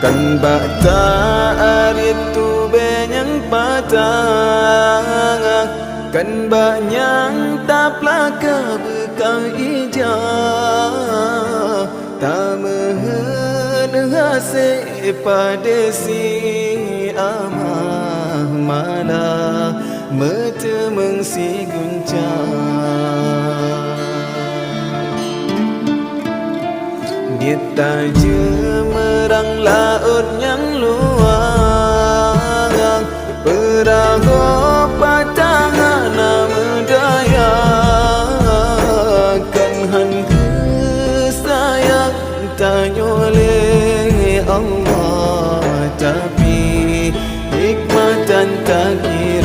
Kan bata aritu benyang patang, kan banyang taplaka bekang ija, tak mehen hase pada si amah mana metemeng si guncang. Kita jemerang laut yang luang, perahu patangan medaya, kan hangga sayang tanya oleh Allah, tapi hikmah dan takdir